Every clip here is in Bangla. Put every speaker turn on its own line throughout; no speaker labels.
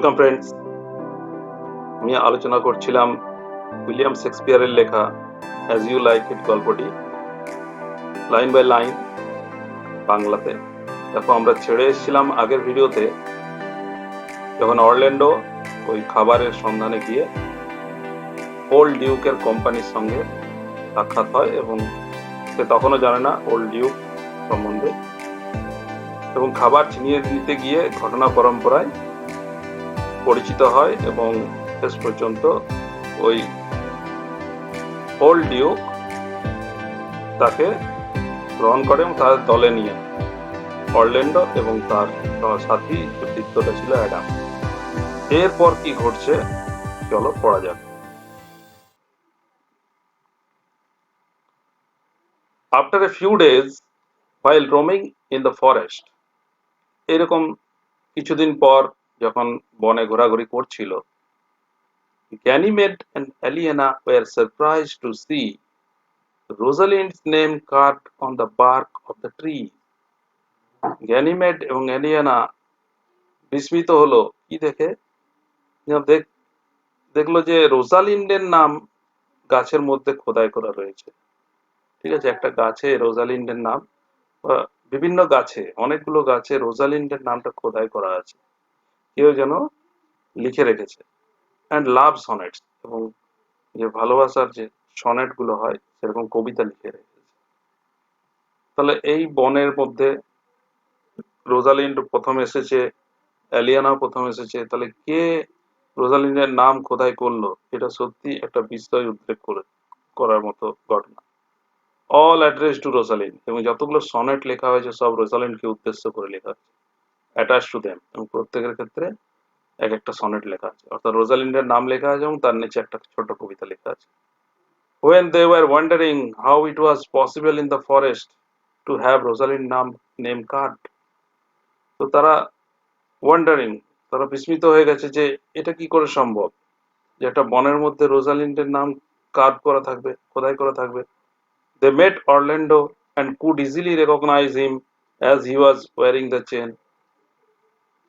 Welcome friends. আমি আলোচনা করছিলাম উইলিয়াম শেক্সপিয়ারের লেখা অ্যাজ ইউ লাইক ইট গল্পটি লাইন বাই লাইন বাংলাতে। দেখো, আমরা ছেড়ে এসেছিলাম আগের ভিডিওতে যখন অরল্যান্ডো ওই খাবারের সন্ধানে গিয়ে ওল্ড ডিউকের কোম্পানির সঙ্গে সাক্ষাৎ হয় এবং সে তখনও জানে না ওল্ড ডিউক সম্বন্ধে, এবং খাবার ছিনিয়ে নিতে গিয়ে ঘটনা পরম্পরায় পরিচিত হয় এবং শেষ পর্যন্ত ওই ওল্ড ডিউক তাকে গ্রহণ করে এবং তার দলে নিয়ে অরল্যান্ডো এবং তার সাথী ব্যক্তিত্বটা ছিল অ্যাডাম। এরপর কি ঘটছে চলো পড়া যাক। After a few days, while roaming in the forest, এরকম কিছুদিন পর যখন বনে ঘোরাঘুরি করছিল, Ganymede and Aliena were surprised to see Rosalind's name carved on the bark of the tree. Ganymede এবং এলিয়েনা বিস্মিত হলো কি দেখে, দেখলো যে রোজালিন্ডের নাম গাছের মধ্যে খোদাই করা রয়েছে। ঠিক আছে, একটা গাছে রোজালিন্ডের নাম, বিভিন্ন গাছে, অনেকগুলো গাছে রোজালিন্ডের নামটা খোদাই করা আছে, কেউ যেন লিখে রেখেছে। অ্যান্ড লাভ সনেটস, এবং যে ভালোবাসার যে সনেট গুলো হয় সেরকম কবিতা লিখে রেখেছে। তাহলে এই বনের মধ্যে রোজালিন্ড প্রথম এসেছে, অ্যালিয়ানাও প্রথম এসেছে, তাহলে কে রোজালিন্ডের নাম খোদাই করলো, এটা সত্যি একটা বিস্ময় উদ্রেক করার মতো ঘটনা। অল অ্যাড্রেস টু রোজালিন্ড, এবং যতগুলো সনেট লেখা হয়েছে সব রোজালিন্ডকে উদ্দেশ্য করে লেখা হয়েছে, অ্যাটাচ টু দেম, এবং প্রত্যেকের ক্ষেত্রে এক একটা সনেট লেখা আছে, অর্থাৎ রোজালিন্ডের নাম লেখা আছে এবং তার নিচে একটা ছোট কবিতা লেখা আছে। When they were wondering how it was possible in the forest to have Rosalind name carved, তো তারা ওয়ান্ডারিং, তারা বিস্মিত হয়ে গেছে যে এটা কি করে সম্ভব যে একটা বনের মধ্যে রোজালিন্ডের নাম কার্ভ করা থাকবে, খোদাই করা থাকবে। They met Orlando and could easily recognize him as he was wearing the chain.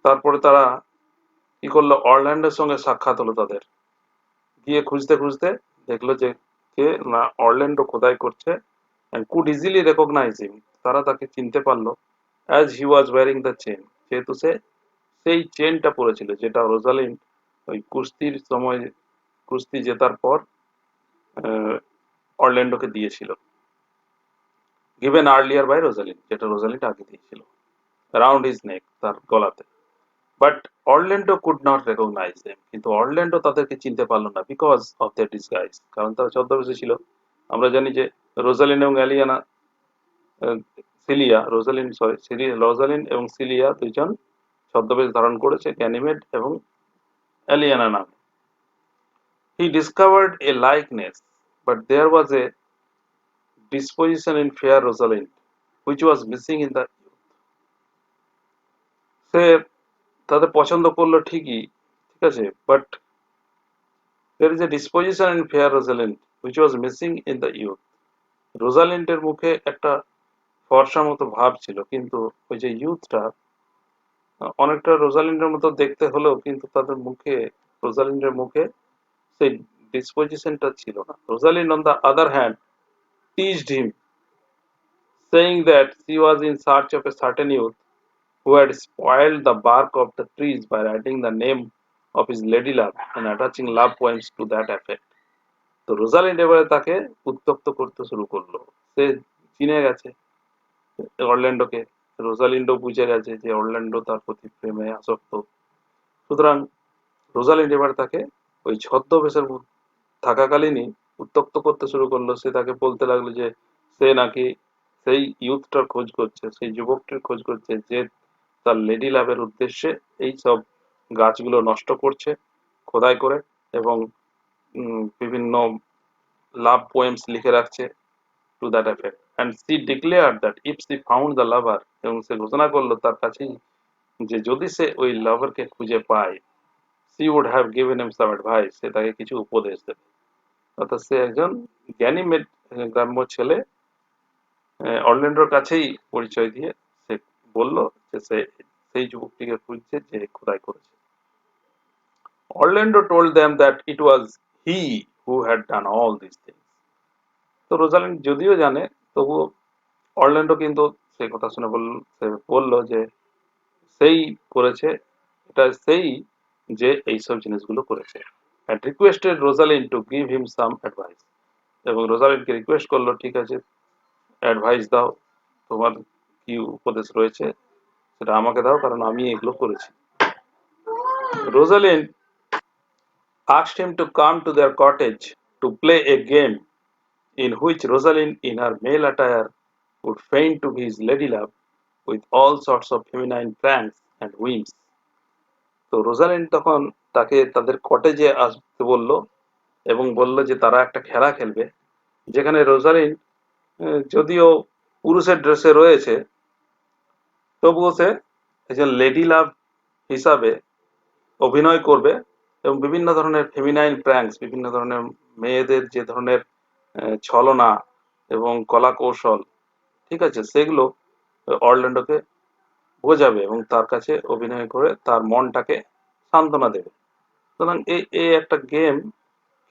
তারপরে তারা কি করলো, অরল্যান্ডোর সঙ্গে সাক্ষাৎ হলো তাদের। গিয়ে খুঁজতে খুঁজতে দেখলো যে কে না অরল্যান্ডো খোদাই করছে, and could easily recognize him, তারা তাকে চিনতে পারলো, as he was wearing the chain, যেহেতু সে সেই চেনটা পরেছিল যেটা রোজালিন্ড ওই কুস্তির সময়, কুস্তি জেতার পর অরল্যান্ডোকে দিয়েছিল, given earlier by রোজালিন্ড, যেটা রোজালিন্ড আগে দিয়েছিল, around his neck, তার গলাতে। But Orlando could not recognise them, কিন্তু অরল্যান্ডো তাদেরকে চিনতে পারলো না, বিকজ অফ দেয়ার ডিসগাইজ, কারণ তারা ছদ্মবেশে ছিল। আমরা জানি যে রোজালিন এবং অ্যালিয়ানা, সিলিয়া, রোজালিন এবং সিলিয়া দুইজন ছদ্মবেশ ধারণ করেছে গ্যানিমেড এবং অ্যালিয়ানা নামে। He discovered a likeness, but there was a disposition in fair Rosalind, which was missing in the youth. সে তাদের পছন্দ করলো ঠিকই, ঠিক আছে, but there is a disposition in fair Rosalind which was missing in the youth. রোজালিন্ডের মুখে একটা ফর্সা মতো ভাব ছিল, কিন্তু ওই যে ইউথটা অনেকটা রোজালিন্ডের মতো দেখতে হলেও কিন্তু তাদের মুখে, রোজালিন্ডের মুখে সেই ডিসপোজিশনটা ছিল না। Rosalind on the other hand teased him, saying that she was in search of a certain youth who had spoiled the bark of the trees by writing the name of his lady love and attaching love poems to that effect. তো রোজালিন্ড এবারে তাকে উত্তক্ত করতে শুরু করলো। সে চিনে গেছে অরল্যান্ডোকে, রোজালিন্ডো বুঝে গেছে যে অরল্যান্ডো তার প্রতি প্রেমে আসক্ত, সুতরাং রোজালিন্ড এবার তাকে ওই ছদ্মবেশের থাকাকালীনই উত্তক্ত করতে শুরু করলো। সে তাকে বলতে লাগলো যে সে নাকি সেই ইউথটার খোঁজ করছে, সেই যুবকটির খোঁজ করছে যে তার লেডি লাভের উদ্দেশ্যে এই সব গাছগুলো নষ্ট করছে খোদাই করে, এবং বিভিন্ন লাভ পোয়েমস লিখে রাখছে to that effect. And she declare that if she found the lover, এবং সে ঘোষণা করলো তার কাছেই যে যদি সে ওই লাভারকে খুঁজে পায়, she would have given him some advice, সে তাকে কিছু উপদেশ দেবে। অর্থাৎ সে একজন জ্ঞানী গ্রাম্য ছেলে, অরল্যান্ডোর কাছেই পরিচয় দিয়ে সে বলল যে সে সেই যুবকটিকে খুঁজছে যে খোদাই করেছে। Orlando told them that it was he who had done all these things. তো রোজালিন্ড যদিও জানে, তবুও অরল্যান্ডো কিন্তু সেই কথা শুনে বলল যে সেই করেছে, এটা সেই যে এইসব জিনিসগুলো করেছে। and requested Rosalind to give him some advice, এবং রোজালিন্ডকে রিকোয়েস্ট করলো, ঠিক আছে, অ্যাডভাইস দাও, তোমার কি উপদেশ রয়েছে সেটা আমাকে দাও, কারণ আমি এগুলো করেছি। Rosalind asked him to come to their cottage to play a game in which Rosalind, in her male attire, would feign to be his ladylove with all sorts of feminine pranks and whims. তো রোজালিন্ড তখন তাকে তাদের কটেজে আসতে বলল এবং বলল যে তারা একটা খেলা খেলবে, যেখানে রোজালিন্ড যদিও পুরুষের ড্রেসে রয়েছে, তবুও সে একজন লেডি লাভ হিসাবে অভিনয় করবে এবং বিভিন্ন ধরনের ফেমিনাইন প্র্যাঙ্কস, বিভিন্ন ধরনের মেয়েদের যে ধরনের ছলনা এবং কলা কৌশল, ঠিক আছে, সেগুলো অরল্যান্ডোকে বোঝাবে এবং তার কাছে অভিনয় করে তার মনটাকে সান্ত্বনা দেবে। সুতরাং এই একটা গেম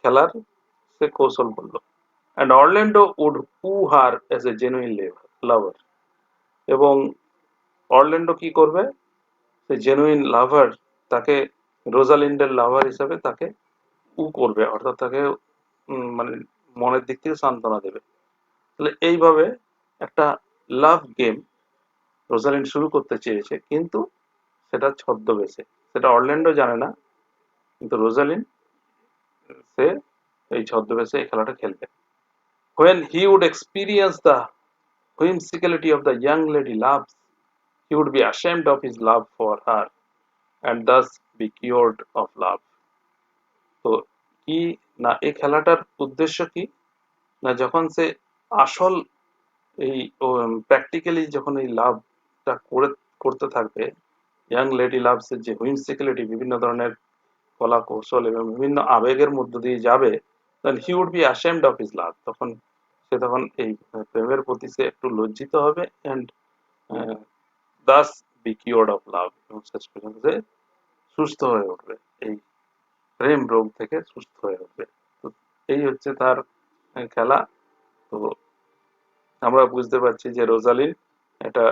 খেলার সে কৌশল বলল। And Orlando would woo her as a genuine lover, এবং অরল্যান্ডো কি করবে, সে জেনুইন লাভার, তাকে রোজালিন্ডের লাভার হিসাবে তাকে করবে, অর্থাৎ তাকে মানে মনের দিক থেকে সান্ত্বনা দেবে। তাহলে এইভাবে একটা লাভ গেম রোজালিন্ড শুরু করতে চেয়েছে, কিন্তু সেটা ছদ্মবেশে, সেটা অরল্যান্ডো জানে না, কিন্তু রোজালিন্ড সে এই ছদ্মবেশে এই খেলাটা খেলবে। When he would experience the whimsicality of the young lady loves, he would be ashamed of his love for her and thus be cured of love. তো কি না, এই খেলাটার উদ্দেশ্য কি না, যখন সে আসল এই প্র্যাকটিক্যালি যখন এই লাভটা করতে থাকবে, ইয়াং লেডি লাভস এর যে হুইমসিক্যালিটি, বিভিন্ন ধরনের কলা কৌশল এবং বিভিন্ন আবেগের মধ্য দিয়ে যাবে, then he would be ashamed of his love, তখন সে তখন এই প্রেমের প্রতি সে একটু লজ্জিত হবে, and thus be cured of love, এবং শেষ পর্যন্ত সে সুস্থ হয়ে উঠবে, এই প্রেম রোগ থেকে সুস্থ হয়ে উঠবে। তো এই হচ্ছে তার খেলা। তো আমরা বুঝতে পারছি যে রোজালিন এটা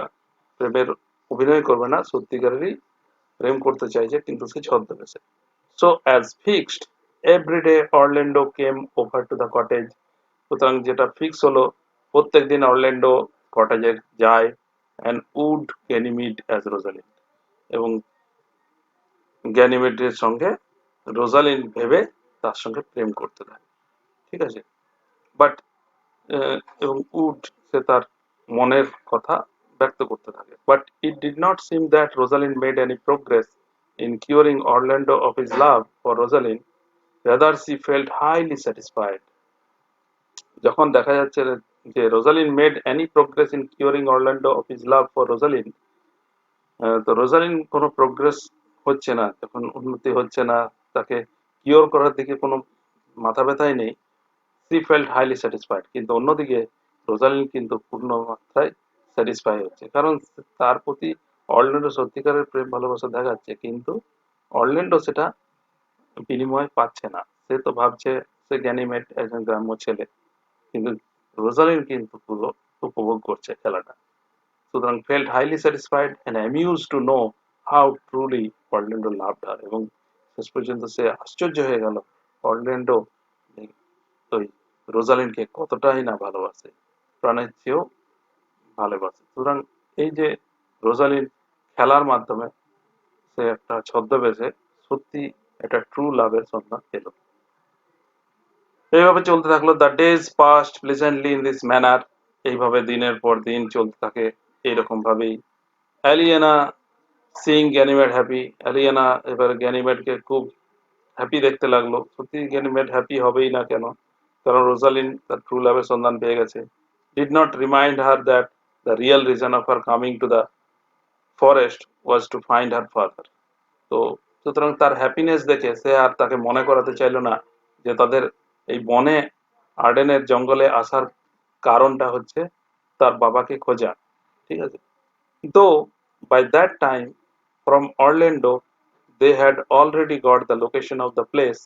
প্রেমের অভিনয় করবে না, সত্যিকারেরই প্রেম করতে চাইছে, কিন্তু সে ছদ্মবেশে। So as fixed, every day Orlando came over to the cottage. সুতরাং যেটা ফিক্স হলো, প্রত্যেকদিন অরল্যান্ডো কটেজে যায় and would Ganymede as Rosalind, এবং গ্যানিমেডের সঙ্গে রোজালিন্ড ভেবে তার সঙ্গে প্রেম করতে থাকে, ঠিক আছে, বাট এবং উড সে তার মনের কথা ব্যক্ত করতে থাকে, but it did not seem that Rosalind made any progress in curing Orlando of his love for Rosalind, rather she felt highly satisfied. যখন দেখা যাচ্ছে যে Rosalind made any progress in curing Orlando of his love for Rosalind, তো রোজালিন্ড কোনো প্রোগ্রেস হচ্ছে না, যখন উন্নতি হচ্ছে না, তাকে কিওর করার দিকে কোনো মাথা ব্যথাই নেই, সি ফেল্ট হাইলি স্যাটিসফাইড, কিন্তু অন্যদিকে রোজালিন্ড কিন্তু পূর্ণ মাত্রায় স্যাটিসফাই হচ্ছে, কারণ তার প্রতি অরল্যান্ডো সত্যিকারের প্রেম ভালোবাসা দেখাচ্ছে, কিন্তু অরল্যান্ডো সেটা বিনিময় পাচ্ছে না। সে তো ভাবছে সে গ্যানিমেড একজন গ্রাম্য ছেলে, কিন্তু রোজালিন্ড কিন্তু পুরো উপভোগ করছে খেলাটা। সুতরাং felt highly satisfied and amuse to know how truly Orlando loved her, এবং শেষ পর্যন্ত সে আশ্চর্য হয়ে গেল অরল্যান্ডো ওই রোজালিন্ডকে কতটাই না ভালোবাসে, প্রাণের চেয়েও ভালোবাসে। সুতরাং এই যে রোজালিন্ড খেলার মাধ্যমে সে একটা ছদ্মবেশে সত্যি একটা ট্রু লাভের সন্ধান পেল। এইভাবে চলতে থাকলো। The days past pleasantly in this manner, এইভাবে দিনের পর দিন চলতে থাকে এইরকম ভাবেই। অ্যালিয়েনা সিইং গ্যানিমেড হ্যাপি, অ্যালিয়েনা এবার গ্যানিমেডকে খুব হ্যাপি দেখতে লাগলো। সত্যি গ্যানিমেড হ্যাপি হবেই না কেন, কারণ রোজালিন্ড তার ট্রু লাভের সন্ধান পেয়ে গেছে। Did not remind her that the real reason of her coming to the forest was to find her father. তো সুতরাং তার হ্যাপিনেস দেখে সে আর তাকে মনে করাতে চাইলো না যে তাদের এই বনে, আর্ডেনের জঙ্গলে আসার কারণটা হচ্ছে তার বাবাকে খোঁজা, ঠিক আছে। তো by that time, from Orlando, they had already got the location of the place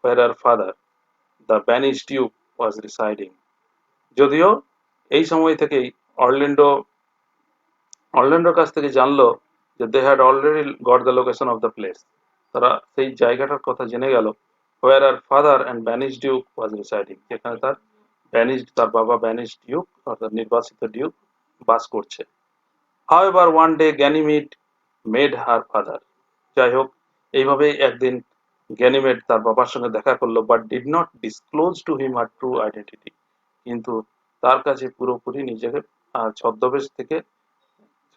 where her father, the banished duke, was residing. যদিও এই সময় থেকেই অরল্যান্ডো অরল্যান্ডোর কাছ থেকে জানলো যে they had already got the location of the place. তারা সেই জায়গাটার কথা জেনে গেল where her father and banish duke was residing, যেখানে তার বাবা ব্যানিশ ডিউক অর্থাৎ নির্বাসিত ডিউক বাস করছে। However one day Ganymede made her father, যাই হোক এইভাবেই একদিন গ্যানিমেড তার বাবার সঙ্গে দেখা করলো, but did not disclose to him her true identity, কিন্তু তার কাছে পুরোপুরি নিজেকে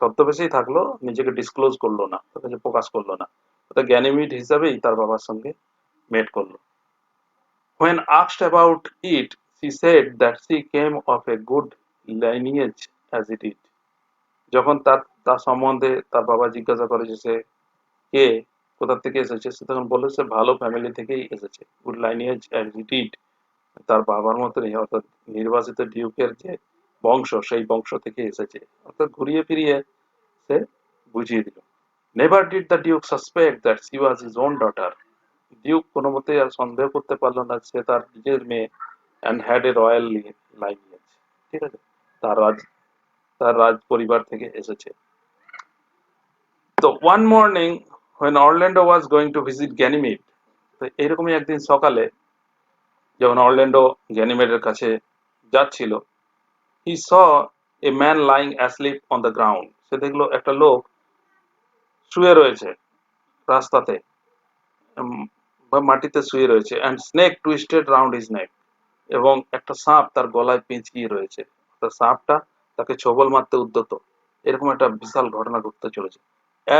ছদ্মবেশেই থাকলো, নিজেকে ডিসক্লোজ করলো না, তার কাছে প্রকাশ করলো না, অর্থাৎ গ্যানিমিড হিসাবেই তার বাবার সঙ্গে মেট করলো। When asked about it, she said that she came of a good lineage as it is. যখন তার সম্বন্ধে তার বাবা জিজ্ঞাসা করে যে সে কে, কোথা থেকে এসেছে, সে তখন বলল সে ভালো ফ্যামিলি থেকেই এসেছে, গুড লাইনিয়েজ অ্যাজ ইট ইজ, তার বাবার মতনই, অর্থাৎ নির্বাচিত ডিউকের যে বংশ সেই বংশ থেকে এসেছে, অর্থাৎ ঘুরিয়ে ফিরিয়ে সে বুঝিয়ে দিল। Never did the Duke suspect that she was his own daughter, Duke কোনো মতেই আর সন্দেহ করতে পারলো না সে তার নিজের মেয়ে, অ্যান্ড হ্যাড এ রয়্যাল লাইনিয়েজ, ঠিক আছে, তার রাজ পরিবার থেকে এসেছে। তো one morning when Orlando was going to visit Ganymede, তো এইরকমই একদিন সকালে যখন অরল্যান্ডো গ্যানিমেডের কাছে যাচ্ছিল, he saw a man lying asleep on the ground, সে দেখলো একটা লোক শুয়ে রয়েছে রাস্তাতে, বা মাটিতে শুয়ে রয়েছে, and snake twisted round his neck, এবং একটা সাপ তার গলায় পেঁচিয়ে রয়েছে, সাপটা তাকে ছোবল মারতে উদ্যত, এরকম একটা বিশাল ঘটনা ঘটতে চলেছে।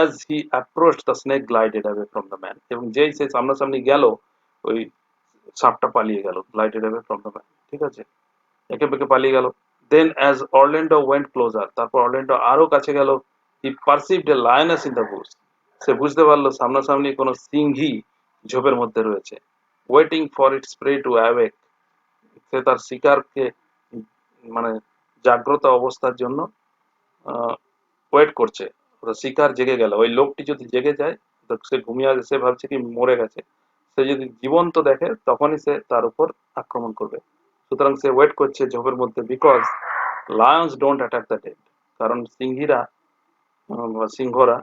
As he approached, the snake glided away from the man, এবং যেই সে সামনাসামনি গেল ওই সাপটা পালিয়ে গেল, glided away from the man, ঠিক আছে, একে বেঁকে পালিয়ে গেল। Then as Orlando went closer, তারপর অরল্যান্ডো আরো কাছে গেল, he perceived a lioness in the bush, সে বুঝতে পারলো সামনাসামনি কোনো সিংহী ঝোপের মধ্যে রয়েছে। Waiting for its prey to awake, সে তার শিকারকে মানে জাগ্রত অবস্থার জন্য ওয়েট করছে, শিকার জেগে গেল, ওই লোকটি যদি জেগে যায়, সে ঘুমিয়ে আছে, সে ভাবছে কি মরে গেছে, সে যদি জীবন্ত দেখে তখনই সে তার উপর আক্রমণ করবে, সুতরাং সে ওয়েট করছে ঝোপের মধ্যে, because Lions don't attack the dead, কারণ সিংহরা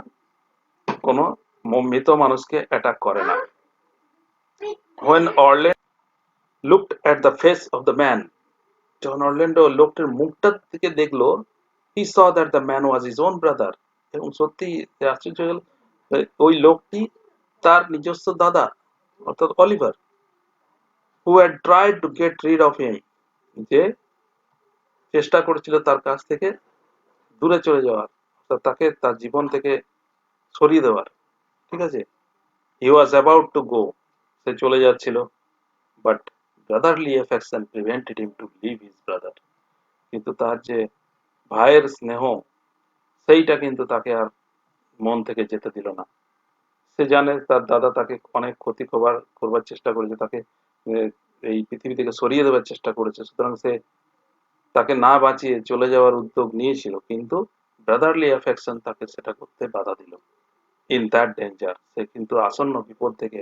কোনো মৃত মানুষকে অ্যাটাক করে না। When Orlando looked at the face of the man, যখন অরল্যান্ডো লোকটির মুখটার দিকে দেখলো, he saw that the man was his own brother, এবং সত্যি আশ্চর্য হল, ওই লোকটি তার নিজস্ব দাদা অর্থাৎ Oliver, who had tried to get rid of him, যে চেষ্টা করেছিল তার কাছ থেকে দূরে চলে যাওয়ার, অর্থাৎ তাকে তার জীবন থেকে সরিয়ে দেওয়ার, ঠিক আছে। he was about to go, সে চলে যাচ্ছিল, but brotherly affection prevented him to leave his brother, কিন্তু তার যে ভাইয়ের স্নেহ সেইটা কিন্তু তাকে আর মন থেকে যেতে দিল না। সে জানে তার দাদা তাকে অনেক ক্ষতি করবার চেষ্টা করেছে, তাকে এই পৃথিবী থেকে সরিয়ে দেওয়ার চেষ্টা করেছে, সুতরাং সে তাকে না বাঁচিয়ে চলে যাওয়ার উদ্যোগ নিয়েছিল, কিন্তু ব্রাদারলি অ্যাফেকশন তাকে সেটা করতে বাধা দিল। ইন দ্যাট ডেঞ্জার, সে কিন্তু আসন্ন বিপদ থেকে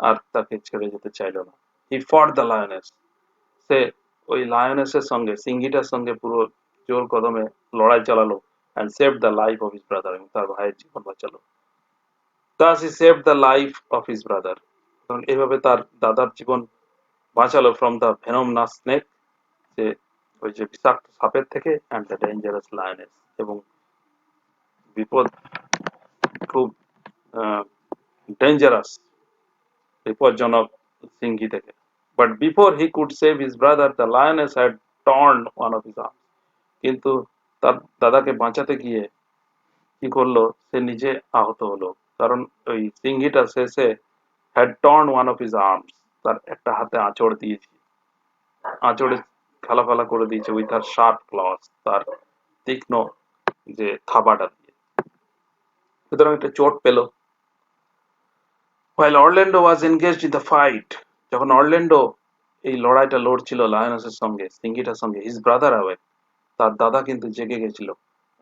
আর তাকে ছেড়ে যেতে চাইল না। হি ফট দ্য লায়নেস, সে ওই লায়নেসের সঙ্গে, সিংহীটার সঙ্গে পুরো জোর কদমে লড়াই চালালো, and saved the life of his brother, এবং তার ভাইয়ের জীবন বাঁচালো। Thus he saved the life of his brother, এবং এইভাবে তার দাদার জীবন বাঁচালো from the venomous snake, যে ওই যে বিষাক্ত সাপের থেকে, and the dangerous lioness, এবং বিপদ খুব ডেঞ্জারাস বিপজ্জনক সিংহী থেকে। But before he could save his brother, the lioness had torn one of his arms, কিন্তু তার দাদাকে বাঁচাতে গিয়ে কি করলো, সে নিজে আহত হলো, কারণ ওই সিংহীটা শেষে had torn one of his arms, তার একটা হাতে আঁচড় দিয়েছে, আঁচড়ে ফালা করে দিয়েছে with her sharp claws, তার তীক্ষ্ণ যে থাবাটা দিয়ে, সুতরাং একটা চোট পেল। While Orlando was engaged in the fight, যখন অরল্যান্ডো এই লড়াইটা লড়ছিল লায়নেসের সঙ্গে, সিংহীটার সঙ্গে, his brother awake, তার দাদা কিন্তু জেগে গেছিল,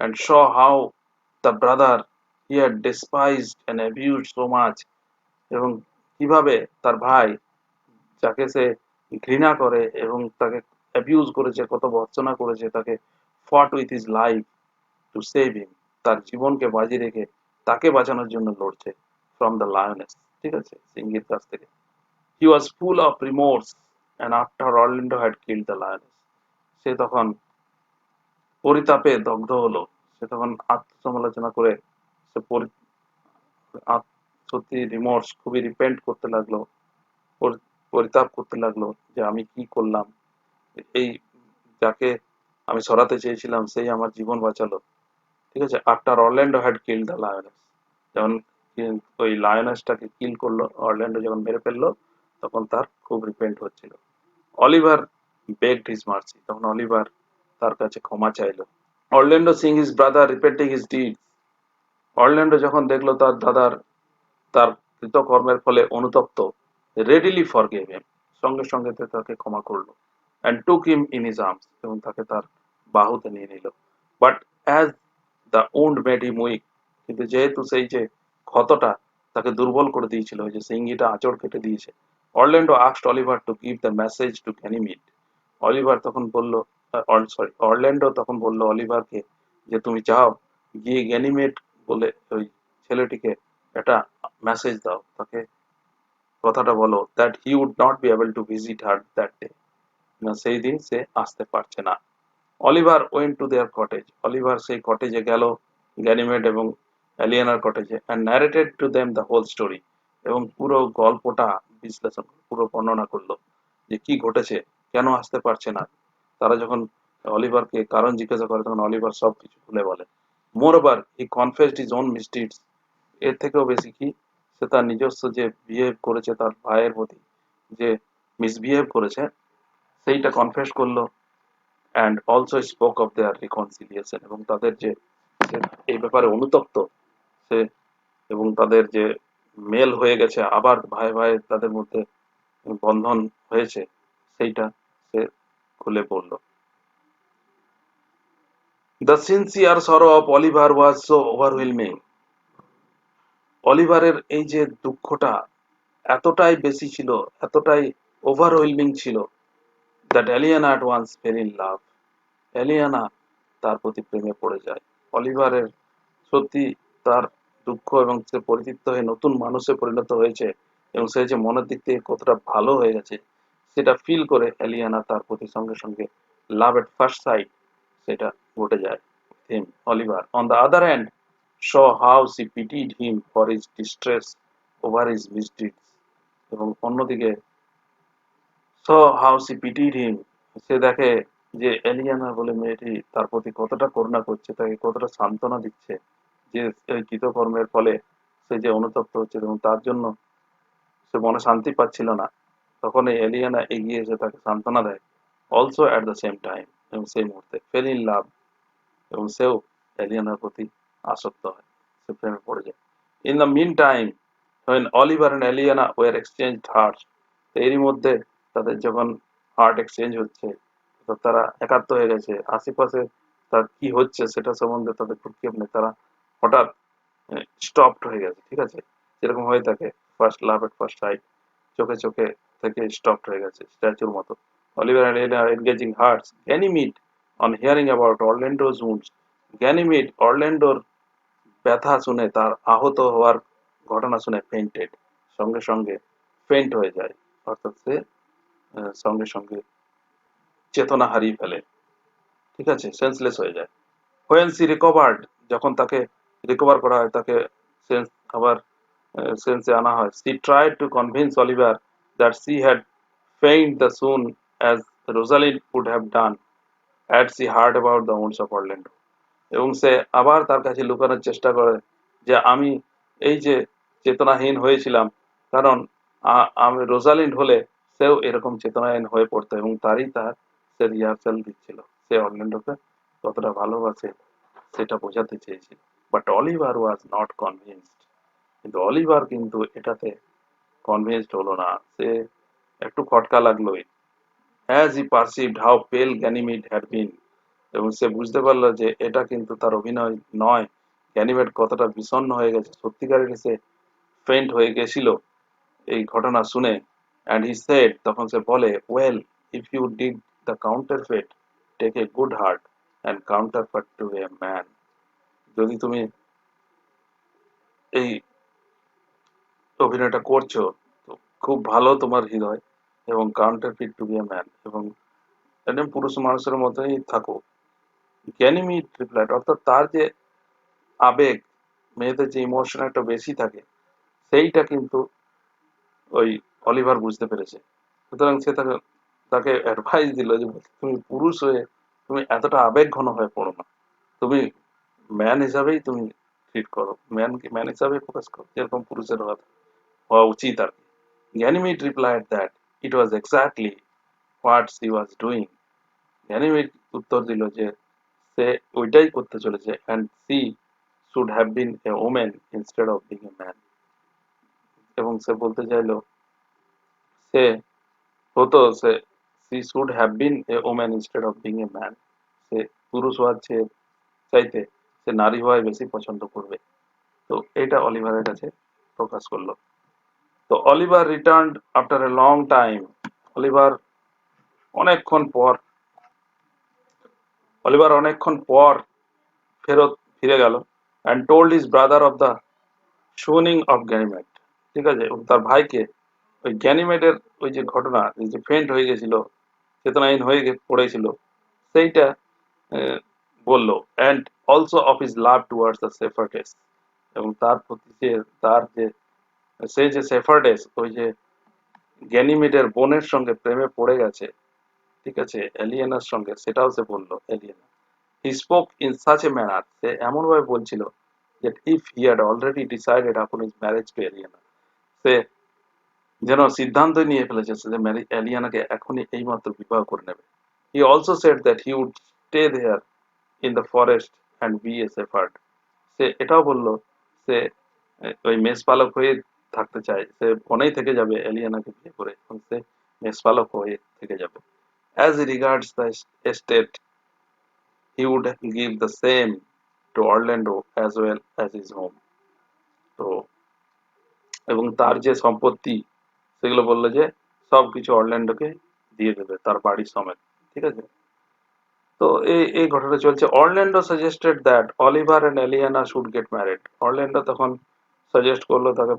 and saw how the brother he had despised and abused so much, এবং কিভাবে তার ভাই, যাকে সে ঘৃণা করে এবং তাকে অ্যাবিউজ করেছে, কত ভর্ৎসনা করেছে, তাকে fought with his life to save him, তার জীবনকে বাজি রেখে তাকে বাঁচানোর জন্য লড়ছে from the lioness, ঠিক আছে, সিংহীর কাছ থেকে। He was full of remorse, and after Orlando had killed the lioness, সে তখন পরিতাপে দগ্ধ হলো। সে তখন আত্মসমালোচনা করে, সে সত্যি রিমোর্স, খুবই রিপেন্ট করতে লাগলো, পরিতাপ করতে লাগলো যে আমি কি করলাম, এই যাকে আমি সরাতে চেয়েছিলাম সেই আমার জীবন বাঁচালো, ঠিক আছে। After Orlando had killed the lioness, যখন ওই লায়নেসটাকে কিল করলো, অরল্যান্ডো যখন মেরে ফেললো, তখন তার খুব রিপেন্ট হচ্ছিল। অলিভার বেগড হিজ মার্সি, তখন অলিভার তার কাছে ক্ষমা চাইলো। Orlando seeing his brother repenting his deed, Orlando যখন দেখলো তার দাদার তার কৃতকর্মের ফলে অনুতপ্ত, রেডিলি ফরগেভ হিম, সঙ্গে সঙ্গে তাকে ক্ষমা করলো, and took him in his arms, এবং তাকে তার বাহুতে নিয়ে নিল। But as the wound made him weak, কিন্তু যেহেতু সেই যে ক্ষতটা তাকে দুর্বল করে দিয়েছিল, ওই যে সিঙ্গিটা আঁচড় কেটে দিয়েছে, Orlando asked Oliver to give the message to Ganymede, Oliver তখন বলল, সরি, অরল্যান্ডো তখন বলল অলিভারকে যে তুমি যাও, গিয়ে গ্যানিমেড বলে ওই ছেলেটিকে একটা মেসেজ দাও, তাকে কথাটা বলো, that he would not be able to visit her that day, না সেই দিন সে আসতে পারছে না। Oliver went to their cottage, Oliver সেই কটেজে গেল, গ্যানিমেড এবং এলিয়েনার কটেজে, and narrated to them the whole story, এবং পুরো গল্পটা বিশ্লেষণ, পুরো বর্ণনা করলো যে কি ঘটেছে, কেন আসতে পারছে না। তারা যখন অলিভারকে কারণ জিজ্ঞাসা করে, তখন অলিভার সবকিছু খুলে বলে। মোরওভার হি কনফেসড হিজ ওন মিসডিডস, এর থেকেও বেশি কি, সে তার নিজস্ব যে বিহেভ করেছে তার ভাইয়ের প্রতি, যে মিসবিহেভ করেছে, সেইটা কনফেস করলো, and also spoke of their reconciliation, এবং তাদের যে যে এই ব্যাপারে অনুতপ্ত সে, এবং তাদের যে মেল হয়ে গেছে, আবার ভাই ভাই তাদের মধ্যে বন্ধন হয়েছে, সেইটা সে খুলে বলল। The sincere sorrow of Oliver was so overwhelming, অলিভারের এই যে দুঃখটা এতটাই বেশি ছিল, এতটাই ওভারওয়েলমিং ছিল, that Aliena at once fell in love, Aliena তার প্রতি প্রেমে পড়ে যায়। অলিভারের সত্যি তার দুঃখ, এবং সে পরিতৃপ্ত হয়ে নতুন মানুষে পরিণত হয়েছে, এবং সে যে মনের দিক থেকে কতটা ভালো হয়ে গেছে সেটা ফিল করে এলিয়ানা তার প্রতি সঙ্গে সঙ্গে লাভ এট ফার্স্ট সাইট সেটা ঘটে যায়। Him, Oliver on the other hand saw how she pitied him for his distress over his misdeeds, এবং অন্যদিকে saw how she pitied him, সে দেখে যে এলিয়ানা বলে মেয়েটি তার প্রতি কতটা করুণা করছে, তাকে কতটা সান্ত্বনা দিচ্ছে, যে এই কৃতকর্মের ফলে সে যে অনুতপ্ত হচ্ছে এবং তার জন্য সে মনে শান্তি পাচ্ছিল না, তখন এই এলিয়ানা এগিয়ে এসে তাকে সান্ত্বনা দেয়। Also at the same time, এবং সেই মুহূর্তে ফেল ইন লাভ, এবং সেও এলিয়ানার প্রতি আসক্ত হয়, সে প্রেমে পড়ে যায়। In the meantime when Oliver and Eliana were exchanged hearts, এরই মধ্যে তাদের যখন হার্ট এক্সচেঞ্জ হচ্ছে, তো তারা একাত্ম হয়ে গেছে, আশেপাশে তার কি হচ্ছে সেটা সম্বন্ধে তাদের ভ্রুক্ষেপ নেই, তারা হঠাৎ স্টপড হয়ে গেছে, ঠিক আছে, যেরকম হয়ে থাকে first love at first sight, চোখে চোখে থেকে স্টপড হয়ে গেছে স্ট্যাচুর মতো। Oliver and Eliana are engaging hearts. Ganymede, on hearing about Orlando's wounds, Ganymede অরল্যান্ডোর ব্যথা শুনে, তার আহত হওয়ার ঘটনা শুনে ফেইন্টেড, সঙ্গে সঙ্গে ফেইন্ট হয়ে যায়, অর্থাৎ সে সঙ্গে সঙ্গে চেতনা হারিয়ে ফেলে, ঠিক আছে, সেন্সলেস হয়ে যায়। হোয়েন সি রিকভার্ড, যখন তাকে রিকভার করা হয়, তাকে সেন্স আবার সেন্সে আনা হয়, she tried to convince Oliver that she had faint the soon as Rosalind would have done had she heard about the wounds of Orlando, এবং সে আবার তার কাছে লুকানোর চেষ্টা করে যে আমি এই যে চেতনাহীন হয়েছিলাম, কারণ আমি রোজালিন্ড হলে সেও এরকম চেতনাহীন হয়ে পড়তো, এবং তার সে রিহার্সাল দিচ্ছিল, সে অরল্যান্ডোকে কতটা ভালোবাসে সেটা বোঝাতে চেয়েছিল। But Oliver was not convinced, কিন্তু অলিভার কিন্তু এটাতে কনভিন্সড হলো না, সে একটু খটকা লাগলোই। as he perceived how pale Ganymede had been, এবং সে বুঝতে পারলো যে এটা কিন্তু তার অভিনয় নয়, গ্যানিমেড কতটা বিষণ্ণ হয়ে গেছে, সত্যিকারের সে ফেইন্ট হয়ে গেছিল এই ঘটনা শুনে। অ্যান্ড হি সেড, তখন সে বলে, well, if you did the counterfeit, take a good heart and counterfeit to a man. যদি তুমি এই অভিনয়টা করছো, তো খুব ভালো তোমার হৃদয়, এবং counterfeit to be a man, এবং একদম পুরুষ মানুষের মতোই থাকো। গ্যানিমিড রিপ্লাইড, অর্থাৎ তার যে আবেগ, মেয়েদের যে ইমোশন একটা বেশি থাকে, সেইটা কিন্তু ওই অলিভার বুঝতে পেরেছে। সুতরাং সে তাকে তাকে অ্যাডভাইস দিল যে তুমি পুরুষ হয়ে তুমি এতটা আবেগ ঘন হয়ে পড়ো না, তুমি ম্যান হিসাবেই তুমি ট্রিট করো, ম্যানকে ম্যান হিসাবে ফোকাস করো, যেরকম পুরুষের হওয়া উচিত আর কি। Ganymede replied that it was exactly what she was doing. Ganymede উত্তর দিল যে সে ওইটাই করতে চলেছে, and she should have been a woman instead of being a man. এবং সে বলতে চাইলো সে হতো সে she should have been a woman instead of being a man. সে পুরুষ হওয়ার চাইতে সে নারী হওয়াই বেশি পছন্দ করবে। তো এটা অলিভারের কাছে প্রকাশ করলো। তো Oliver returned after a long time. Oliver অনেকক্ষণ পর অলিভার অনেকক্ষণ পর ফিরে গেল, and told his brother of the swooning of Ganymede. ঠিক আছে, এবং তার ভাইকে ওই গ্যানিমেডের ওই যে ঘটনা, এই যে ফেন্ট হয়ে গেছিল, চেতনাহীন হয়ে পড়েছিল, সেইটা আহ, বললো। And also of his love towards the shepherdess, এবং তার প্রতি যে তার যে সেই যে সেফার্ডেস, ওই যে গ্যানিমেডের বোনের সঙ্গে প্রেমে পড়ে গেছে, ঠিক আছে, এলিয়েনার সঙ্গে, সেটাও সে বললো। Aliena, he spoke in such a manner, সে এমন ভাবে বলছিল যে if he had already decided upon his marriage to Aliena, সে যেন সিদ্ধান্ত নিয়ে ফেলেছে যে এলিয়ানাকে এখনই এইমাত্র বিবাহ করে নেবে। He also said that he would stay there in the forest and be a shepherd. সে এটাও বললো সে ওই মেষপালক হয়ে থাকতে চায়, সে বনেই থেকে যাবে এলিয়ানাকে বিয়ে করে, এবং সে মেষপালক হয়ে থেকে যাবে। As regards the estate, he would give the same to Orlando as well as his home. তো এবং তার যে সম্পত্তি, সেগুলো বললো যে সবকিছু অরল্যান্ডোকে দিয়ে দেবে, তার বাড়ি সমেত। ঠিক আছে, তো এই ঘটনা চলছে। Orlando suggested that Oliver and Aliena should get married. Orlando তখন সাজেস্ট করলো তাকে,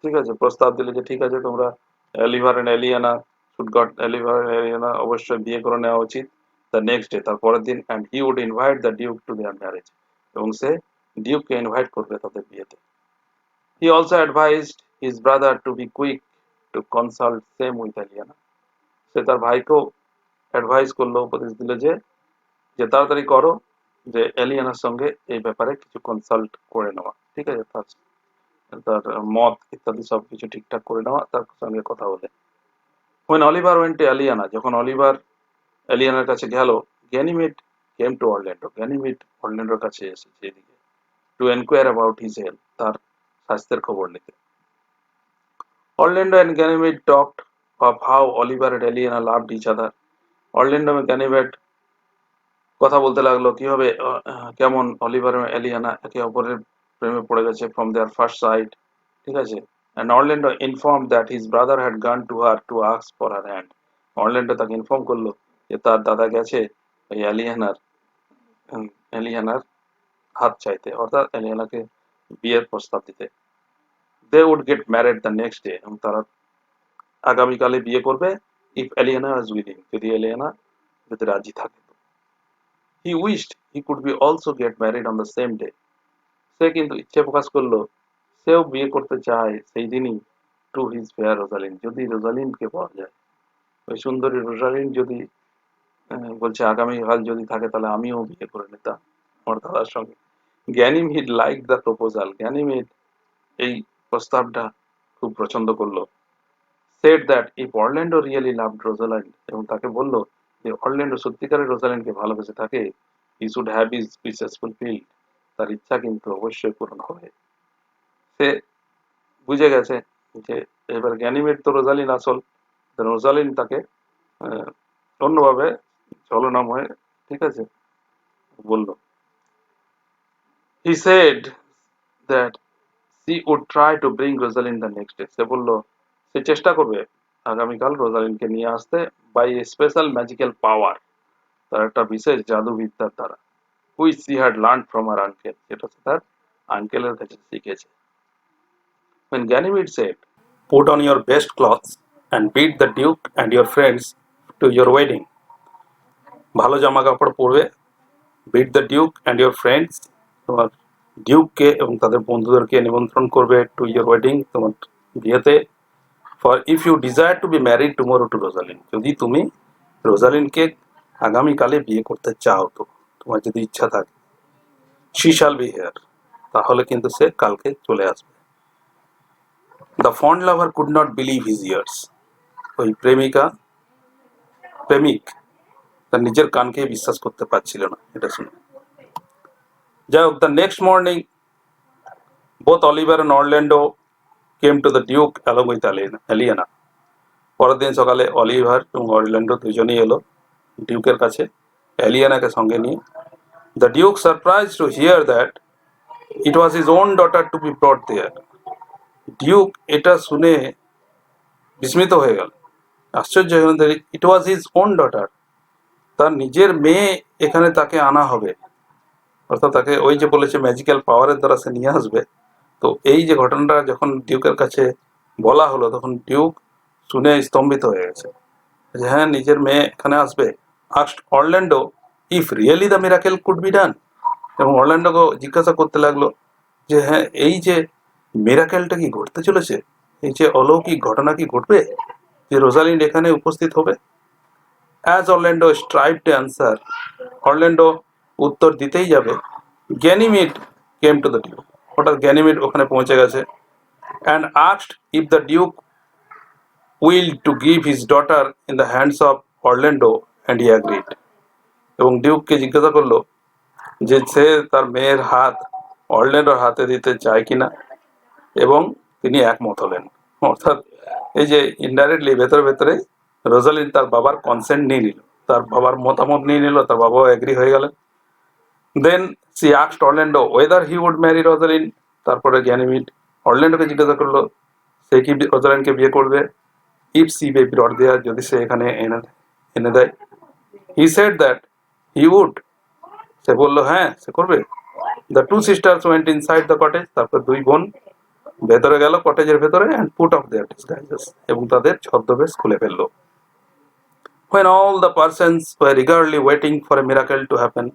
ঠিক আছে, প্রস্তাব দিলে যে ঠিক আছে, তোমরা Oliver and Aliena Oliver and Aliena অবশ্যই বিয়ে করে নেওয়া উচিত। দ্য নেক্সট ডে, তার পরের দিন, and he would invite the duke to their marriage, এবং সে ডিউককে ইনভাইট করবে তাদের বিয়েতে। He also advised his brother to be quick to consult same with Aliena. সে তার ভাইকেও অ্যাডভাইস করলো, উপদেশ দিল যে যে তাড়াতাড়ি করো, যে এলিয়ানার সঙ্গে এই ব্যাপারে কিছু কনসাল্ট করে নেওয়া, ঠিক আছে, তার তার মত ইত্যাদি সবকিছু ঠিকঠাক করে নেওয়া, তার সঙ্গে কথা বলে। when Oliver went to Aliena, যখন অলিভার এলিয়ানার কাছে গেল, Ganymede came to Orlando, Ganymede অরল্যান্ডোর কাছে এসেছে এদিকে, to enquire about his health, তার স্বাস্থ্যের খবর নিতে। Orlando and Ganymede talked of how Oliver and Eliana loved each other. Orlando এবং গ্যানিমেড কথা বলতে লাগলো কিভাবে কেমন অলিভার এবং এলিয়ানা একে অপরের প্রেমে পড়ে গেছে ফ্রম দেয়ার ফার্স্ট সাইট। ঠিক আছে, and Orlando informed that his brother had gone to her to ask for her hand. Orlando তাকে ইনফর্ম করলো যে তার দাদা গেছে ওই এলিয়ানার হাত চাইতে, অর্থাৎ এলিয়ানাকে বিয়ের প্রস্তাব দিতে। They would get married the next day, এবং তারা আগামীকালে বিয়ে করবে, ইফ এলিয়ানা ওয়াজ উইলিং, যদি রাজি থাকে। He wished he could be also get married on the same day. সে কিন্তু ইচ্ছে প্রকাশ করলো সেও বিয়ে করতে চায় সেই দিনই, টু হিজ ফেয়ার রোজালিন, যদি রোজালিনকে পাওয়া যায়, ওই সুন্দরী রোজালিন যদি বলছে আগামীকাল যদি থাকে তাহলে আমিও বিয়ে করে নিতাম আমার দাদার সঙ্গে। Ganymede like the proposal, Ganymede এই প্রস্তাবটা খুব পছন্দ করলো। Said that if Orlando really loved Rosalind, এবং তাকে বলল যে অরল্যান্ডো সত্যিকারের রোজালিন্ডকে ভালোবেসে থাকে, he should have his wishes fulfilled, তার ইচ্ছা কিন্তু অবশ্যই পূরণ হবে। সে বুঝে গেছে যে এবার গ্যানিমেড তো রোজালিন আসল, রোজালিন তাকে আহ, অন্যভাবে ছলনাময়, ঠিক আছে, বলল। He said that she would try to bring Rosalind the next day. সে বলল সে চেষ্টা করবে আগামীকাল রোজালিনকে নিয়ে আসতে by a special magical power, তার একটা বিশেষ জাদুবিদ্যার দ্বারা, which she had learned from her uncle, যেটা সে তার আঙ্কেলের কাছে শিখেছে। When Ganymede said, "Put on your best clothes and beat the duke and your friends to your wedding," ভালো জামা কাপড় পরবে, bid the duke and your friends, তোমার ডিউককে এবং তাদের বন্ধুদেরকে নিমন্ত্রণ করবে টু ইয়োর ওয়েডিং, তোমার বিয়েতে। For if you desire to be married tomorrow to Rosalind, যদি তুমি রোজালিনকে আগামীকালে বিয়ে করতে চাও, তো তোমার যদি ইচ্ছা থাকে, শি শ্যাল বি হিয়ার, তাহলে কিন্তু সে কালকে চলে আসবে। The fond lover could not believe his years, ওই প্রেমিক তার নিজের কানকে বিশ্বাস করতে পারছিল না এটা শুনে। যাই হোক, the next morning both Oliver and Orlando came to the duke along with Aliena. পরের দিন সকালে অলিভার এবং অরল্যান্ডো দুজনেই এলো ডিউকের কাছে, অ্যালিয়ানাকে সঙ্গে নিয়ে। The duke surprise to hear that it was his own daughter to be brought there. Duke এটা শুনে বিস্মিত হয়ে গেল, আশ্চর্য হয়ে গেল। It was his own daughter, তার নিজের মেয়ে এখানে তাকে আনা হবে, অর্থাৎ তাকে ওই যে বলেছে ম্যাজিক্যাল পাওয়ারের দ্বারা সে নিয়ে আসবে। তো এই যে ঘটনাটা যখন ডিউকের কাছে বলা হলো, তখন ডিউক শুনে স্তম্ভিত হয়ে গেছে যে হ্যাঁ, নিজের মেয়ে এখানে আসবে। Asked Orlando if really the miracle could be done, এবং অরল্যান্ডোকে জিজ্ঞাসা করতে লাগলো যে হ্যাঁ, এই যে মিরাকেলটা কি ঘটতে চলেছে, এই যে অলৌকিক ঘটনা কি ঘটবে যে রোজালিন্ড এখানে উপস্থিত হবে। As Orlando strive two answer, Orlando উত্তর দিতেই যাবে, Ganymede came to the Duke, হঠাৎ গ্যানিমিড ওখানে পৌঁছে গেছে। And asked if the Duke will to give his daughter in the hands of Orlando, and he agreed, এবং ডিউককে জিজ্ঞাসা করলো যে সে তার মেয়ের হাত অরল্যান্ডোর হাতে দিতে চায় কিনা, এবং তিনি একমত হলেন। অর্থাৎ এই যে ইনডাইরেক্টলি ভেতরে ভেতরে রোজালিন তার বাবার কনসেন্ট নিয়ে নিল, তার বাবার মতামত নিয়ে নিল, তার বাবাও এগ্রি হয়ে গেলেন। Then she asked Orlando whether he would marry Rosalind, তারপরে গ্যানিমিড অরল্যান্ডোকে জিজ্ঞাসা করলো সে কি রোজালিনকে বিয়ে করবে। ইফ সি বে ব্রট দেয়ার, যদি সে এখানে এনে দেয়। He said that he would, সে বললো হ্যাঁ সে করবে। The two sisters went inside the cottage, তারপর দুই বোন ভেতরে গেল কটেজের ভেতরে, and put off their disguises, এবং তাদের ছদ্মবেশ খুলে ফেললো। When all the persons were eagerly waiting for a miracle to happen,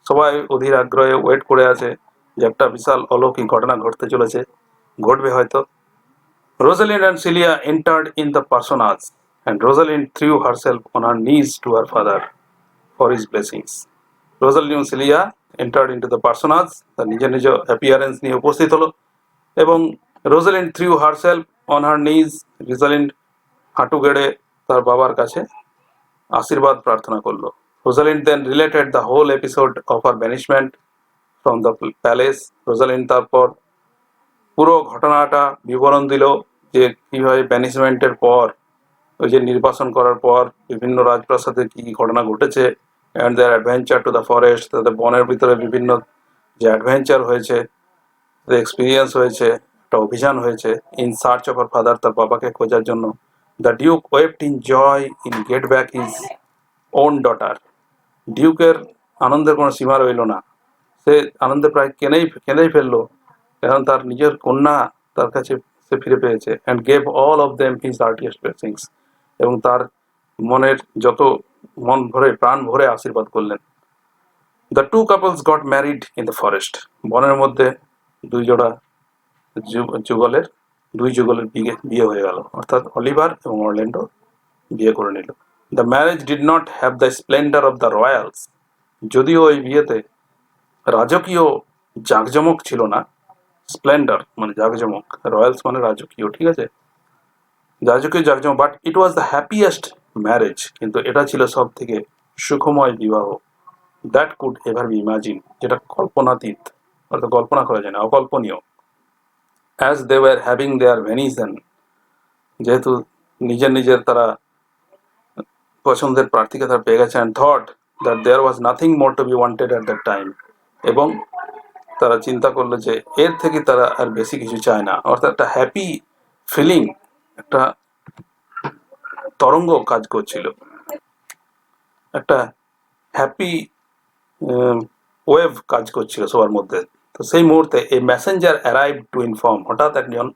সবাই অধীর আগ্রহে ওয়েট করে আছে যে একটা বিশাল অলৌকিক ঘটনা ঘটতে চলেছে, ঘটবে হয়তো। Rosalind and Celia entered in the personage, and Rosalind threw herself on her knees to her father for his blessings. Rosalind এবং cilia entered into the personage, তার নিজ নিজ অ্যাপিয়ারেন্স নিয়ে উপস্থিত হলো, এবং Rosalind threw herself on her নিজ, রোজালিন্ড হাঁটু গেড়ে তার বাবার কাছে আশীর্বাদ প্রার্থনা করলো। Rosalind then related the whole episode of her banishment from the palace. Rosalind তারপর পুরো ঘটনাটা বিবরণ দিল যে কিভাবে ব্যানিশমেন্টের পর, ওই যে নির্বাসন করার পর বিভিন্ন রাজপ্রাসাদে কি কি ঘটনা ঘটেছে, and their adventure to the forest, তাদের বনের ভিতরে বিভিন্ন যে অ্যাডভেঞ্চার হয়েছে, এক্সপিরিয়েন্স হয়েছে, একটা অভিযান হয়েছে in search of her father, তার বাবাকে খোঁজার জন্য। The duke wept in joy in get back his own daughter, ডিউকের আনন্দের কোনো সীমা রইল না, সে আনন্দে প্রায় কেঁদেই ফেললো, কারণ তার নিজের কন্যা তার কাছে সে ফিরে পেয়েছে। And gave all of them his heartiest blessings, এবং তার মনের যত মন ভরে প্রাণ ভরে আশীর্বাদ করলেন। The two couples got married in the forest, বনের মধ্যে দুই যুগলের বিয়ে হয়ে গেল, অর্থাৎ অলিভার এবং অরল্যান্ডো বিয়ে করে নিল। The marriage did not have the Splendor of the Royals, যদিও ওই বিয়েতে রাজকীয় জাঁকজমক ছিল না, স্প্লেন্ডার মানে জাঁকজমক, রয়্যালস মানে রাজকীয়, ঠিক আছে, রাজকীয় জাঁকজমক, but it was the happiest marriage, কিন্তু এটা ছিল সব থেকে সুখময় বিবাহ, that could ever be imagine, যেটা কল্পনাতীত, অর্থাৎ কল্পনা করা যায় না, অকল্পনীয়। As they were having their venison, যেহেতু নিজের তারা পছন্দের প্রার্থীকে তারা পেয়ে গেছে, and thought that there was nothing more to be wanted at that time, এবং তারা চিন্তা করলো যে এর থেকে তারা আর বেশি কিছু চায় না, অর্থাৎ একটা হ্যাপি ফিলিং, একটা তরঙ্গ কাজ করছিল, একটা হ্যাপি ওয়েভ কাজ করছিল সবার মধ্যে। তো সেই মুহূর্তে এই মেসেঞ্জার অ্যারাইভ টু ইনফর্ম, হঠাৎ একজন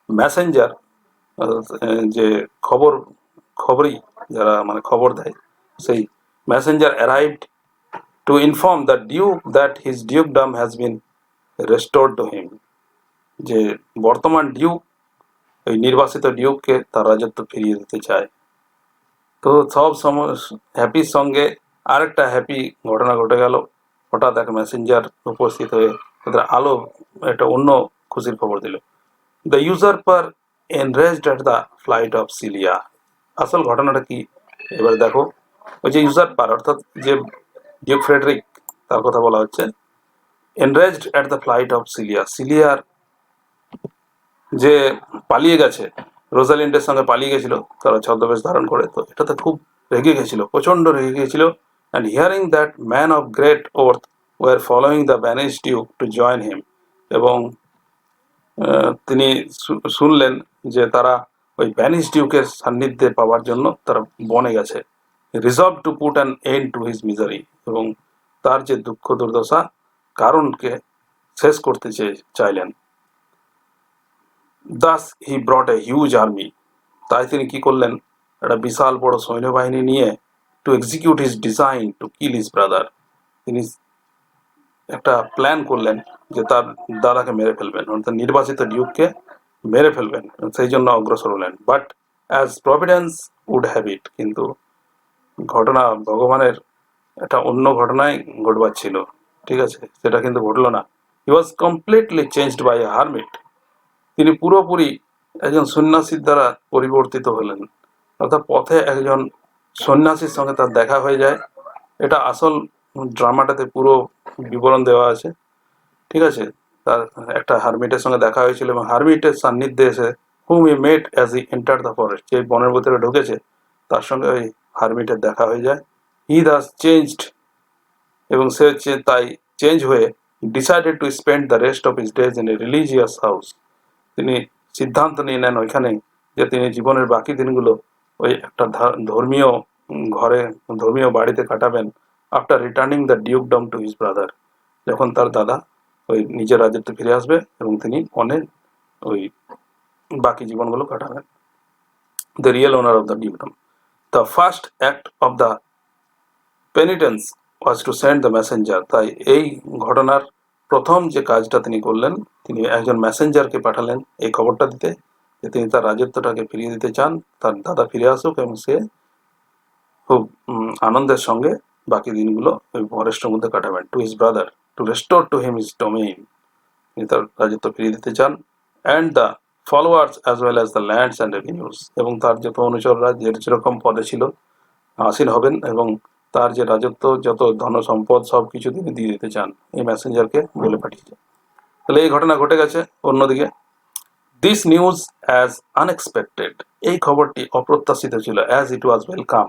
মেসেঞ্জার, যে খবরই যারা মানে খবর দেয়, সেই messenger arrived to inform the duke that his dukedom has been restored to him, যে বর্তমান ডিউক, ওই নির্বাসিত ডিউককে তার রাজত্ব ফিরিয়ে দিতে চায়। তো সব সময় হ্যাপির সঙ্গে আরেকটা হ্যাপি ঘটনা ঘটে গেল। হঠাৎ এক মেসেঞ্জার উপস্থিত হয়ে তাদের আলো একটা অন্য খুশির খবর দিল। The usurper enraged at the flight of Celia. আসল ঘটনাটা কি এবার দেখো। ওই যে ইউজারপার অর্থাৎ যে ডিউক ফ্রেডরিক, তার কথা বলা হচ্ছে, enraged at the flight of Celia, সিলিয়ার যে পালিয়ে গেছে, রোজালিন্ডের সঙ্গে পালিয়ে গেছিল তারা ছদ্মবেশ ধারণ করে, তো এটাতে খুব রেগে গেছিল, প্রচন্ড রেগে গেছিল। And hearing that man of great worth were following the banish duke to join him, এবং তিনি শুনলেন যে তারা ওই ব্যানিশ ডিউকের সান্নিধ্যে পাওয়ার জন্য তারা বনে গেছে। Resolve to put an end to his misery, এবং তার যে দুঃখ দুর্দশা কারণকে শেষ করতে চাইলেন। দাস হি ব্রট এ হিউজ আর্মি, তাই তিনি কি করলেন, একটা বিশাল বড় সৈন্যবাহিনী নিয়ে two execute his design to kill his brother, তিনি একটা প্ল্যান করলেন যে তার দাদাকে মেরে ফেলবেন, অর্থাৎ নির্বাচিত ডিউককে মেরে ফেলবেন, সেই জন্য অগ্রসর হলেন। But as providence would have it, কিন্তু ঘটনা ভগবানের একটা অন্য ঘটনায় ঘটবার ছিল, ঠিক আছে, সেটা কিন্তু ঘটলো না। He was completely changed by a hermit, তিনি পুরোপুরি একজন সন্ন্যাসীর দ্বারা পরিবর্তিত হলেন, অর্থাৎ পথে একজন সন্ন্যাসীর সঙ্গে তার দেখা হয়ে যায়। এটা আসল ড্রামাটাতে পুরো বিবরণ দেওয়া আছে, ঠিক আছে। তার একটা হারমিটের সঙ্গে দেখা হয়েছিল, এবং হারমিটের সান্নিধ্যে এসে whom he met as he enter the forest, যে বনের ভিতরে ঢুকেছে তার সঙ্গে ওই হারমিটের দেখা হয়ে যায়। হি দাস চেঞ্জড, এবং সে তাই চেঞ্জ হয়ে decided to spend the rest of his days in a religious house, তিনি সিদ্ধান্ত নিয়ে নেন ওইখানে যে তিনি জীবনের বাকি দিনগুলো ওই একটা ধর্মীয় ঘরে, ধর্মীয় বাড়িতে কাটাবেন। After returning the dukedom to his brother, যখন তার দাদা ওই নিজের রাজ্যতে ফিরে আসবে এবং তিনি অনেক ওই বাকি জীবনগুলো কাটাবেন। The real owner of the dukedom, the first act of the penitence was to send the messenger, তাই এই ঘটনার প্রথম যে কাজটা তিনি করলেন, তিনি একজন মেসেঞ্জারকে পাঠালেন এই খবরটা দিতে যে তিনি তার রাজত্বটাকে ফিরিয়ে দিতে চান, তার দাদা ফিরে আসুক, এবং সে খুব আনন্দের সঙ্গে বাকি দিনগুলো ওই ফরেস্টের মধ্যে কাটাবেন। Two his brother two restore to him his domain, তিনি তার রাজত্ব ফিরিয়ে দিতে চান। And the followers as well as the lands and revenues, এবং তার যত অনুচররা যেরকম পদে ছিল আসীন হবেন, এবং তার যে রাজত্ব যত ধন সম্পদ সবকিছু তিনি দিয়ে দিতে চান, এই মেসেঞ্জারকে বলে পাঠিয়েছে। তাহলে এই ঘটনা ঘটে গেছে। অন্যদিকে দিস নিউজ অ্যাজ আনএক্সপেক্টেড, এই খবরটি অপ্রত্যাশিত ছিল। অ্যাজ ইট ওয়াজ ওয়েলকাম,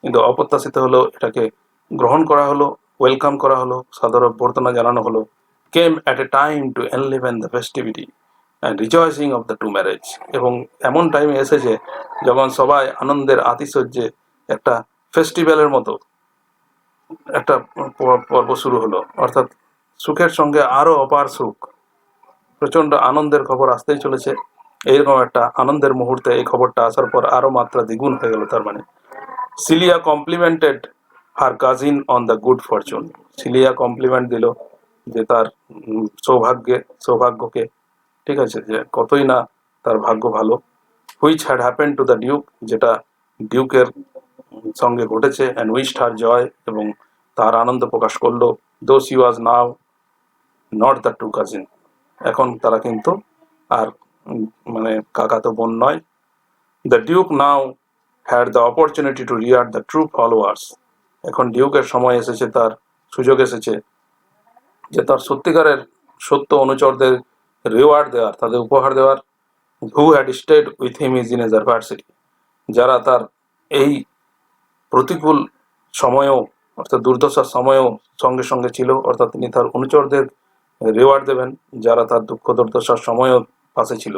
কিন্তু অপ্রত্যাশিত হলো, এটাকে গ্রহণ করা হলো, ওয়েলকাম করা হলো, সাদর অভ্যর্থনা জানানো হলো। Came at a time to enliven the festivity and rejoicing of the two marriage, এবং এমন টাইমে এসেছে যখন সবাই আনন্দের আতিশয্যে একটা ফেস্টিভ্যালের মতো একটা পর্ব শুরু হলো, অর্থাৎ সুখের সঙ্গে আরো অপার সুখ, প্রচন্ড আনন্দের খবর আসতেই চলেছে। এইরকম একটা আনন্দের মুহূর্তে এই খবরটা আসার পর আরো মাত্রা দ্বিগুণ হয়ে গেল। তার মানে Celia complimented her cousin on the good fortune, Celia compliment দিল যে তার সৌভাগ্যকে, ঠিক আছে, যে কতই না তার ভাগ্য ভালো। Which had happen to the Duke, যেটা ডিউকের সঙ্গে ঘটেছে। অ্যান্ড উইশড হার জয়, এবং তার আনন্দ প্রকাশ করলো। Though she was now not the two cousin, এখন তারা কিন্তু আর মানে কাকাতো বোন নয়। The duke now had the opportunity to reward the true followers, এখন ডিউকের সময় এসেছে, তার সুযোগ এসেছে যে তার সত্যিকারের সত্য অনুচরদের রিওয়ার্ড দেওয়ার, তাদের উপহার দেওয়ার। Who had stayed with him is in age adversity, যারা তার এই প্রতিকূল সময়েও, অর্থাৎ দুর্দশার সময়েও সঙ্গে সঙ্গে ছিল, অর্থাৎ তিনি তার অনুচরদের রিওয়ার্ড দেবেন যারা তার দুঃখ দুর্দশার সময়ও পাশে ছিল।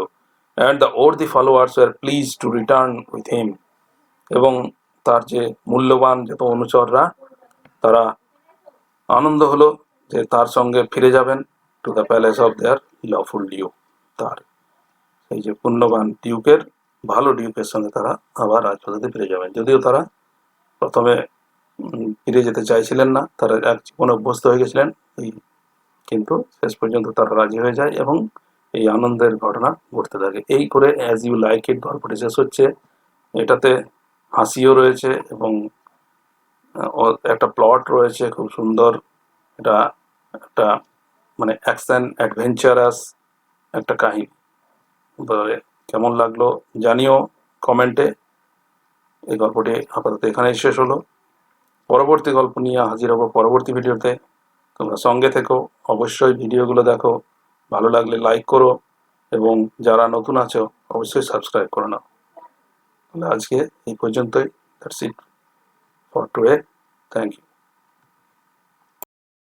And the worthy followers were pleased to return with him, এবং তার যে মূল্যবান যত অনুচররা তারা আনন্দ হলো যে তার সঙ্গে ফিরে যাবেন to the palace of their lawful Duke, তার এই যে পুণ্যবান ডিউকের ভালো ডিউকের সঙ্গে তারা আবার রাজপ্রাসাদে ফিরে যাবেন। যদিও তারা প্রথমে ফিরে যেতে চাইছিলেন না, তারা এক জীবনে অভ্যস্ত হয়ে গেছিলেন এই, কিন্তু শেষ পর্যন্ত তারা রাজি হয়ে যায় এবং এই আনন্দের ঘটনা ঘটতে থাকে। এই করে অ্যাজ ইউ লাইক ইট গল্পটি শেষ হচ্ছে। এটাতে হাসিও রয়েছে এবং একটা প্লট রয়েছে খুব সুন্দর। এটা একটা মানে অ্যাকশন অ্যাডভেঞ্চারাস একটা কাহিনী। তবে কেমন লাগলো জানিও কমেন্টে। এই গল্পটি আপাতত এখানেই শেষ হলো। পরবর্তী গল্প নিয়ে হাজির হব পরবর্তী ভিডিওতে। তোমরা সঙ্গে থেকো, অবশ্যই ভিডিওগুলো দেখো, ভালো লাগলে লাইক করো এবং যারা নতুন আছো অবশ্যই সাবস্ক্রাইব করে নাও। তাহলে আজকে এই পর্যন্তই। That's it for today. Thank you.